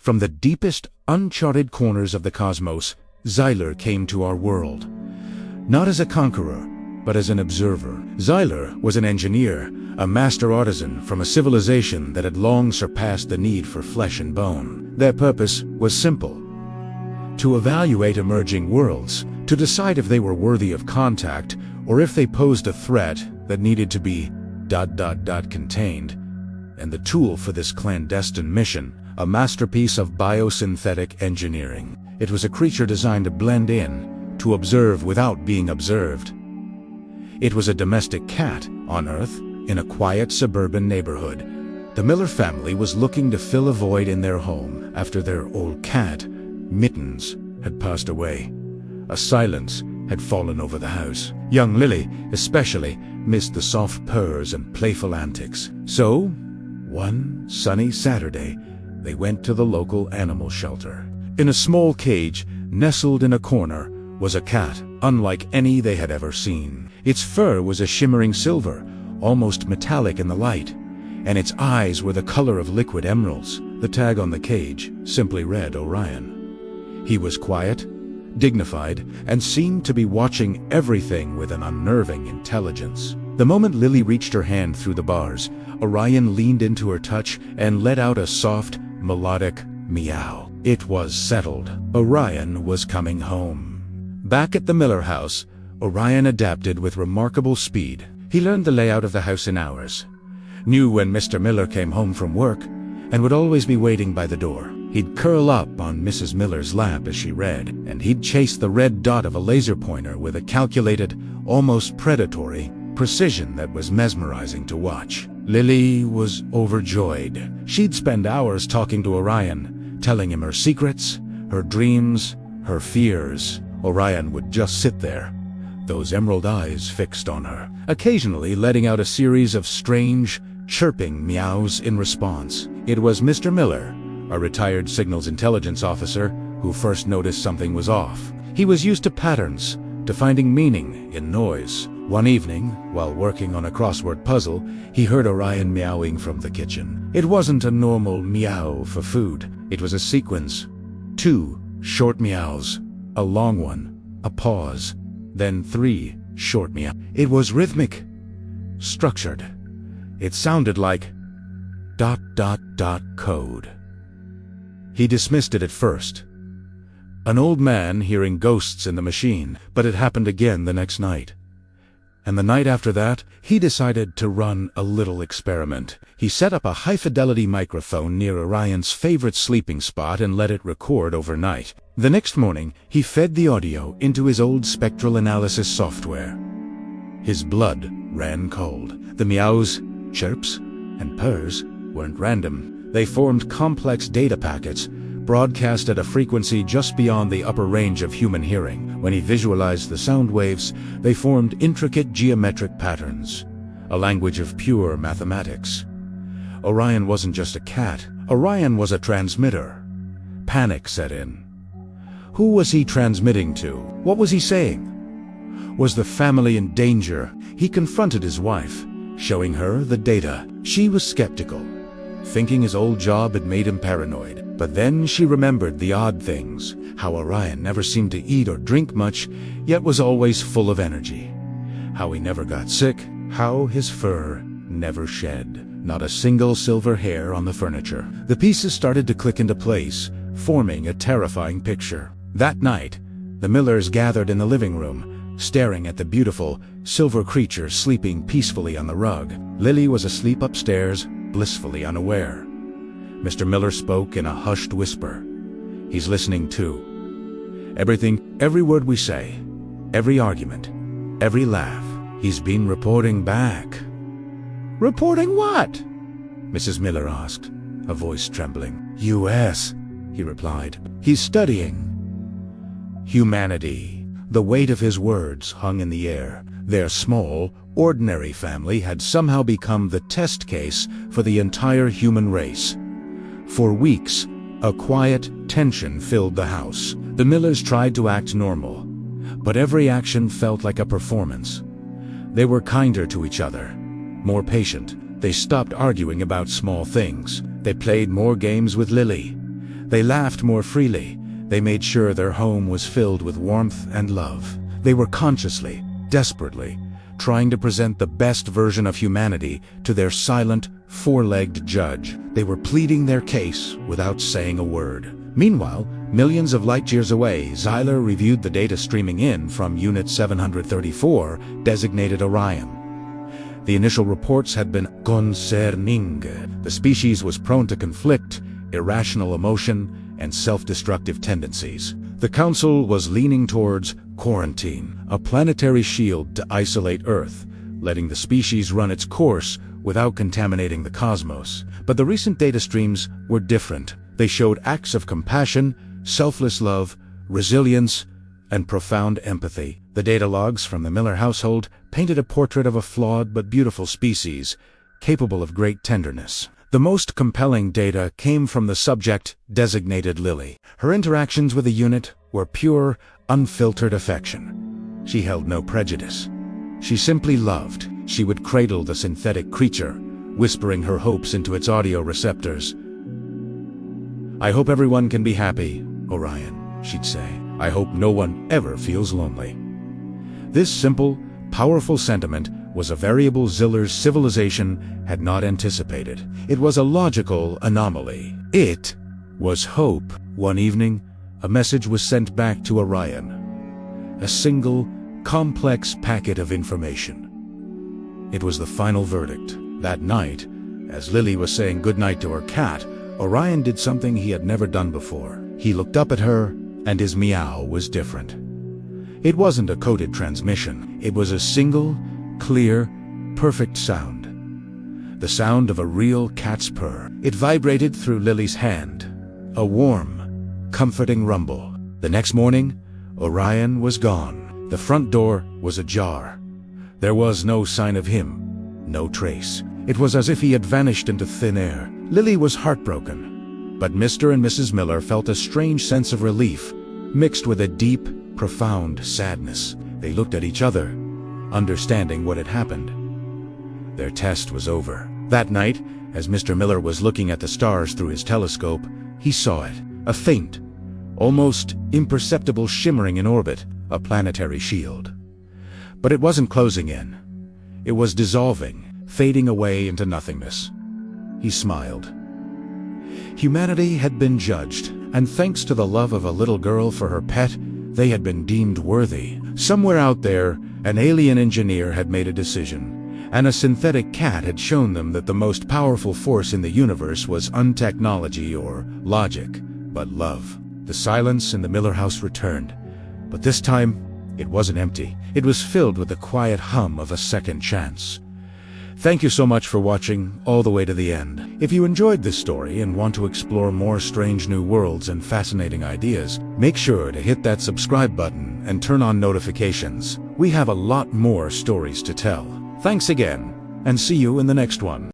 From the deepest, uncharted corners of the cosmos, Xyler came to our world. Not as a conqueror, but as an observer. Xyler was an engineer, a master artisan from a civilization that had long surpassed the need for flesh and bone. Their purpose was simple: to evaluate emerging worlds, to decide if they were worthy of contact, or if they posed a threat that needed to be ... contained. And the tool for this clandestine mission, a masterpiece of biosynthetic engineering. It was a creature designed to blend in, to observe without being observed. It was a domestic cat on Earth, in a quiet suburban neighborhood. The Miller family was looking to fill a void in their home after their old cat, Mittens, had passed away. A silence had fallen over the house. Young Lily, especially, missed the soft purrs and playful antics. So, one sunny Saturday, they went to the local animal shelter. In a small cage, nestled in a corner, was a cat unlike any they had ever seen. Its fur was a shimmering silver, almost metallic in the light, and its eyes were the color of liquid emeralds. The tag on the cage simply read Orion. He was quiet, dignified, and seemed to be watching everything with an unnerving intelligence. The moment Lily reached her hand through the bars, Orion leaned into her touch and let out a soft, melodic meow. It was settled. Orion was coming home. Back at the Miller house, Orion adapted with remarkable speed. He learned the layout of the house in hours, knew when Mr. Miller came home from work, and would always be waiting by the door. He'd curl up on Mrs. Miller's lap as she read, and he'd chase the red dot of a laser pointer with a calculated, almost predatory, precision that was mesmerizing to watch. Lily was overjoyed. She'd spend hours talking to Orion, telling him her secrets, her dreams, her fears. Orion would just sit there, those emerald eyes fixed on her, occasionally letting out a series of strange, chirping meows in response. It was Mr. Miller, a retired signals intelligence officer, who first noticed something was off. He was used to patterns, to finding meaning in noise. One evening, while working on a crossword puzzle, he heard Orion meowing from the kitchen. It wasn't a normal meow for food. It was a sequence. 2 short meows, a long one, a pause, then 3 short meows. It was rhythmic, structured. It sounded like ... code. He dismissed it at first. An old man hearing ghosts in the machine, but it happened again the next night. And the night after that, he decided to run a little experiment. He set up a high-fidelity microphone near Orion's favorite sleeping spot and let it record overnight. The next morning, he fed the audio into his old spectral analysis software. His blood ran cold. The meows, chirps, and purrs weren't random. They formed complex data packets, broadcast at a frequency just beyond the upper range of human hearing. When he visualized the sound waves, they formed intricate geometric patterns, a language of pure mathematics. Orion wasn't just a cat. Orion was a transmitter. Panic set in. Who was he transmitting to? What was he saying? Was the family in danger? He confronted his wife, showing her the data. She was skeptical, thinking his old job had made him paranoid. But then she remembered the odd things, how Orion never seemed to eat or drink much, yet was always full of energy. How he never got sick, how his fur never shed. Not a single silver hair on the furniture. The pieces started to click into place, forming a terrifying picture. That night, the Millers gathered in the living room, staring at the beautiful, silver creature sleeping peacefully on the rug. Lily was asleep upstairs, blissfully unaware. Mr. Miller spoke in a hushed whisper. He's listening too. Everything, every word we say, every argument, every laugh, he's been reporting back. Reporting what? Mrs. Miller asked, her voice trembling. US, he replied. He's studying humanity. The weight of his words hung in the air. Their small, ordinary family had somehow become the test case for the entire human race. For weeks, a quiet tension filled the house. The Millers tried to act normal, but every action felt like a performance. They were kinder to each other, more patient. They stopped arguing about small things. They played more games with Lily. They laughed more freely. They made sure their home was filled with warmth and love. They were consciously, desperately, trying to present the best version of humanity to their silent, four-legged judge. They were pleading their case without saying a word. Meanwhile, millions of light-years away, Xyler reviewed the data streaming in from Unit 734, designated Orion. The initial reports had been concerning. The species was prone to conflict, irrational emotion, and self-destructive tendencies. The Council was leaning towards quarantine, a planetary shield to isolate Earth, letting the species run its course without contaminating the cosmos. But the recent data streams were different. They showed acts of compassion, selfless love, resilience, and profound empathy. The data logs from the Miller household painted a portrait of a flawed but beautiful species, capable of great tenderness. The most compelling data came from the subject designated Lily. Her interactions with the unit were pure, unfiltered affection. She held no prejudice. She simply loved. She would cradle the synthetic creature, whispering her hopes into its audio receptors. "I hope everyone can be happy, Orion," she'd say. "I hope no one ever feels lonely." This simple, powerful sentiment was a variable Xyler's civilization had not anticipated. It was a logical anomaly. It was hope. One evening, a message was sent back to Orion. A single, complex packet of information. It was the final verdict. That night, as Lily was saying goodnight to her cat, Orion did something he had never done before. He looked up at her, and his meow was different. It wasn't a coded transmission. It was a single, clear, perfect sound. The sound of a real cat's purr. It vibrated through Lily's hand. A warm, comforting rumble. The next morning, Orion was gone. The front door was ajar. There was no sign of him, no trace. It was as if he had vanished into thin air. Lily was heartbroken, but Mr. and Mrs. Miller felt a strange sense of relief, mixed with a deep, profound sadness. They looked at each other, understanding what had happened. Their test was over. That night, as Mr. Miller was looking at the stars through his telescope, he saw it, a faint, almost imperceptible shimmering in orbit, a planetary shield. But it wasn't closing in. It was dissolving, fading away into nothingness. He smiled. Humanity had been judged, and thanks to the love of a little girl for her pet, they had been deemed worthy. Somewhere out there, an alien engineer had made a decision, and a synthetic cat had shown them that the most powerful force in the universe was untechnology or logic, but love. The silence in the Miller house returned, but this time it wasn't empty. It was filled with the quiet hum of a second chance. Thank you so much for watching all the way to the end. If you enjoyed this story and want to explore more strange new worlds and fascinating ideas, make sure to hit that subscribe button and turn on notifications. We have a lot more stories to tell. Thanks again, and see you in the next one.